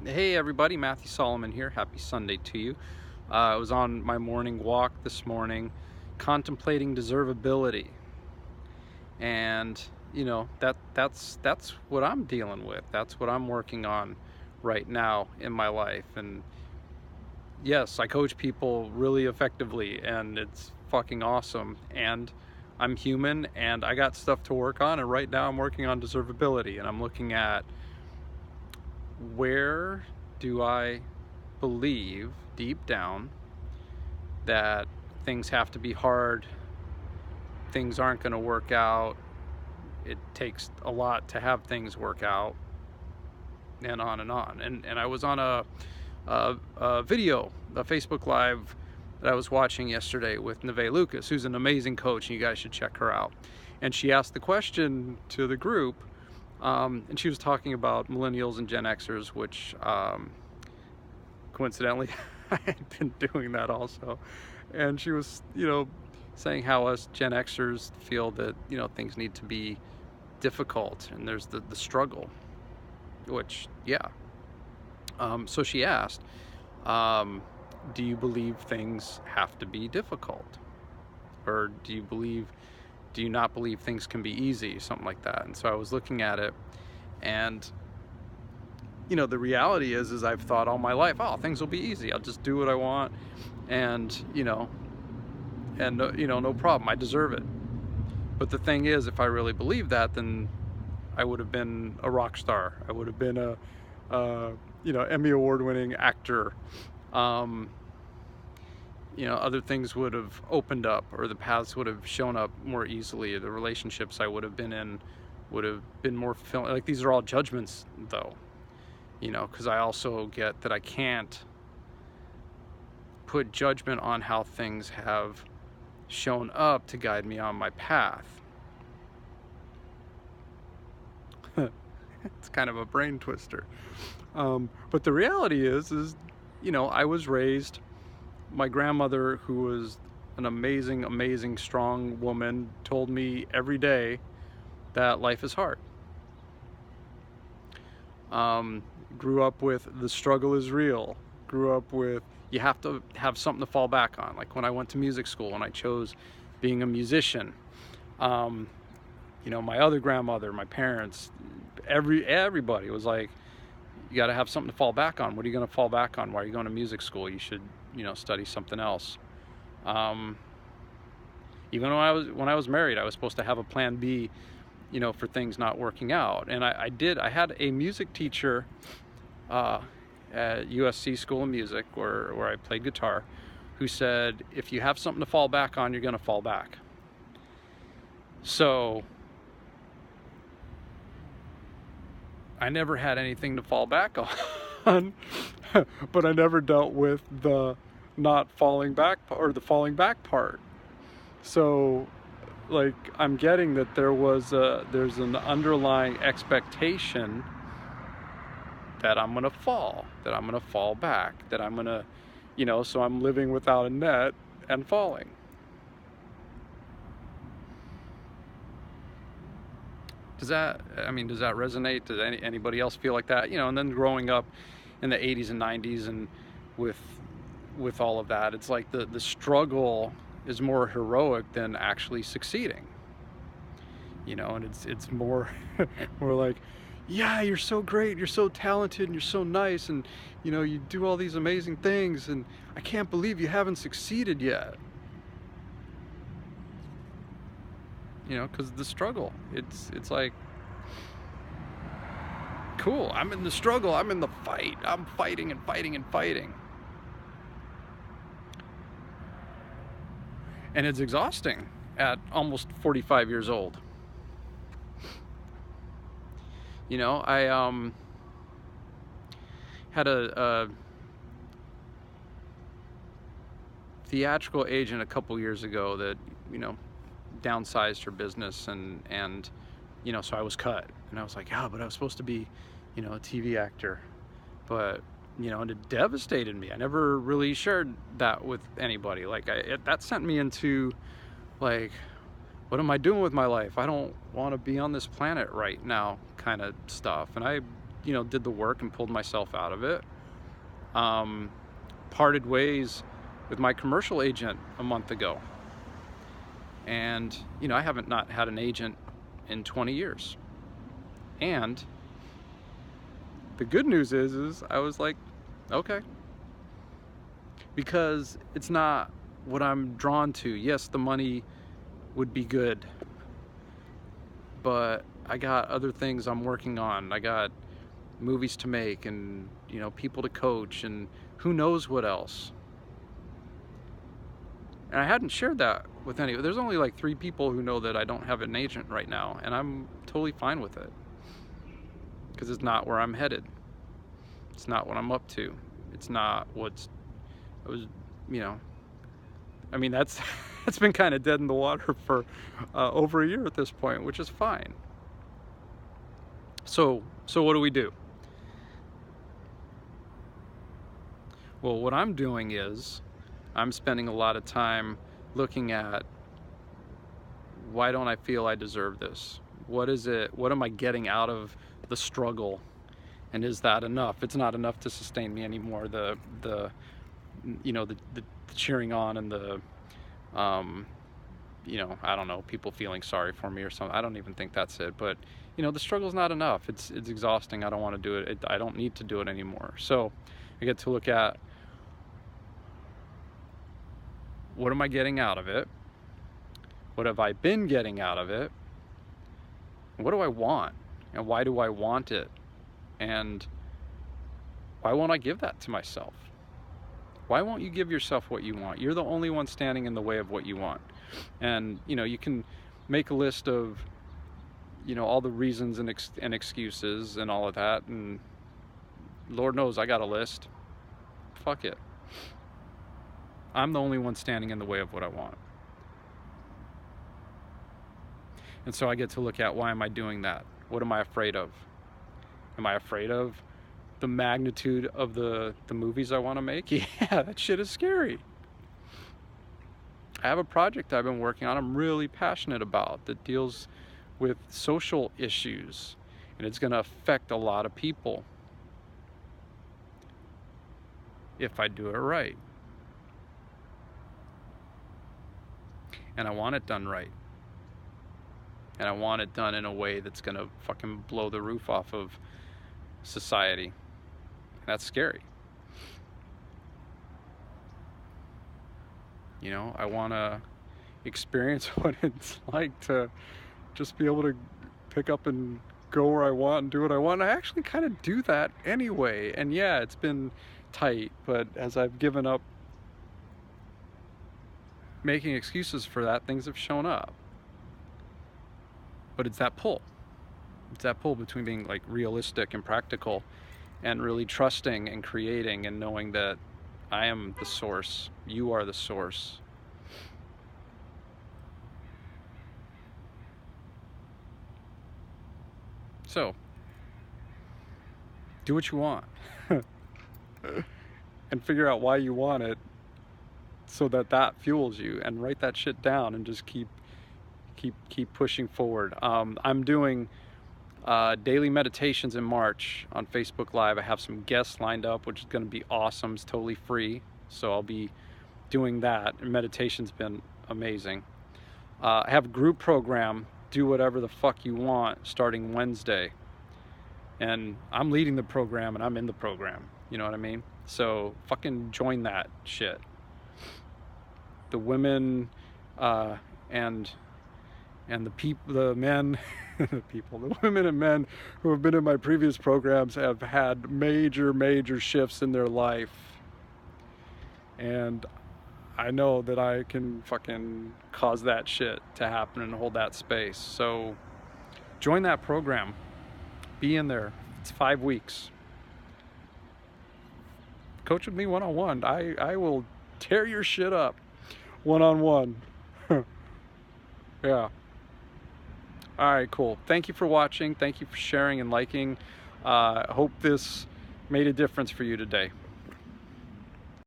Hey everybody, Matthew Solomon here. Happy Sunday to you. I was on my morning walk this morning contemplating deservability. And that's what I'm dealing with. That's what I'm working on right now in my life. And yes, I coach people really effectively and it's fucking awesome. And I'm human and I got stuff to work on, and right now I'm working on deservability, and I'm looking at where do I believe deep down that things have to be hard, things aren't going to work out, it takes a lot to have things work out, and on and on. And I was on a video, a Facebook Live that I was watching yesterday with Neve Lucas, who's an amazing coach, and you guys should check her out. And she asked the question to the group, and she was talking about millennials and Gen Xers, which coincidentally I had been doing that also. And she was, saying how us Gen Xers feel that, things need to be difficult and there's the struggle, which, yeah. So she asked, do you believe things have to be difficult? Or do you not believe things can be easy? Something like that. And so I was looking at it, and the reality is I've thought all my life, oh, things will be easy. I'll just do what I want, and no problem. I deserve it. But the thing is, if I really believed that, then I would have been a rock star. I would have been a Emmy award-winning actor. Other things would have opened up, or the paths would have shown up more easily. The relationships I would have been in would have been more fulfilling. Like, these are all judgments, though. Because I also get that I can't put judgment on how things have shown up to guide me on my path. It's kind of a brain twister. But the reality is I was raised, my grandmother, who was an amazing, amazing, strong woman, told me every day that life is hard. Grew up with the struggle is real. Grew up with you have to have something to fall back on. Like when I went to music school, when I chose being a musician, my other grandmother, my parents, everybody was like, you got to have something to fall back on. What are you going to fall back on? Why are you going to music school? You should, study something else. Even when I was married, I was supposed to have a plan B, for things not working out. And I did. I had a music teacher at USC School of Music, where I played guitar, who said, if you have something to fall back on, you're going to fall back. So I never had anything to fall back on, but I never dealt with the not falling back or the falling back part. So, like, I'm getting that there's an underlying expectation that I'm gonna fall, that I'm gonna fall back, that I'm gonna, so I'm living without a net and falling. Does that resonate? Does anybody else feel like that? And then growing up in the 80s and 90s, and with all of that, it's like the struggle is more heroic than actually succeeding. And it's more more like, yeah, you're so great, you're so talented, and you're so nice, and you do all these amazing things, and I can't believe you haven't succeeded yet. Because the struggle, it's like, cool, I'm in the struggle, I'm in the fight, I'm fighting and fighting and fighting. And it's exhausting at almost 45 years old. I had a theatrical agent a couple years ago that, downsized her business, and so I was cut, and I was like, yeah, but I was supposed to be, a TV actor. But and it devastated me. I never really shared that with anybody. Like, that sent me into, like, what am I doing with my life? I don't want to be on this planet right now, kind of stuff. And I did the work and pulled myself out of it. Parted ways with my commercial agent a month ago. And, I haven't not had an agent in 20 years. And the good news is I was like, okay. Because it's not what I'm drawn to. Yes, the money would be good, but I got other things I'm working on. I got movies to make and, people to coach and who knows what else. And I hadn't shared that with any. There's only like 3 people who know that I don't have an agent right now, and I'm totally fine with it. Because it's not where I'm headed. It's not what I'm up to. It's not what's, I was, I mean, that's been kind of dead in the water for over a year at this point, which is fine. So what do we do? Well, what I'm doing is I'm spending a lot of time looking at, why don't I feel I deserve this? What is it? What am I getting out of the struggle? And is that enough? It's not enough to sustain me anymore. The cheering on and the I don't know, people feeling sorry for me or something. I don't even think that's it. But the struggle's not enough. It's exhausting. I don't want to do it. I don't need to do it anymore. So I get to look at, what am I getting out of it? What have I been getting out of it? What do I want? And why do I want it? And why won't I give that to myself? Why won't you give yourself what you want? You're the only one standing in the way of what you want. And, you can make a list of, all the reasons and excuses and all of that. And Lord knows I got a list. Fuck it. I'm the only one standing in the way of what I want. And so I get to look at, why am I doing that? What am I afraid of? Am I afraid of the magnitude of the movies I want to make? Yeah, that shit is scary. I have a project I've been working on I'm really passionate about that deals with social issues, and it's going to affect a lot of people if I do it right. And I want it done right. And I want it done in a way that's going to fucking blow the roof off of society. And that's scary. I want to experience what it's like to just be able to pick up and go where I want and do what I want. And I actually kind of do that anyway. And yeah, it's been tight, but as I've given up making excuses for that, things have shown up. But it's that pull. It's that pull between being like realistic and practical and really trusting and creating and knowing that I am the source. You are the source. So, do what you want. And figure out why you want it so that fuels you, and write that shit down and just keep pushing forward. I'm doing daily meditations in March on Facebook Live. I have some guests lined up, which is going to be awesome. It's totally free, so I'll be doing that. And meditation's been amazing. I have a group program, Do Whatever the Fuck You Want, starting Wednesday. And I'm leading the program, and I'm in the program. You know what I mean? So fucking join that shit. The women and the men, the women and men who have been in my previous programs have had major shifts in their life. And I know that I can fucking cause that shit to happen and hold that space. So join that program. Be in there. It's 5 weeks. Coach with me one-on-one. I will tear your shit up one-on-one. Yeah. All right, cool. Thank you for watching. Thank you for sharing and liking. I hope this made a difference for you today.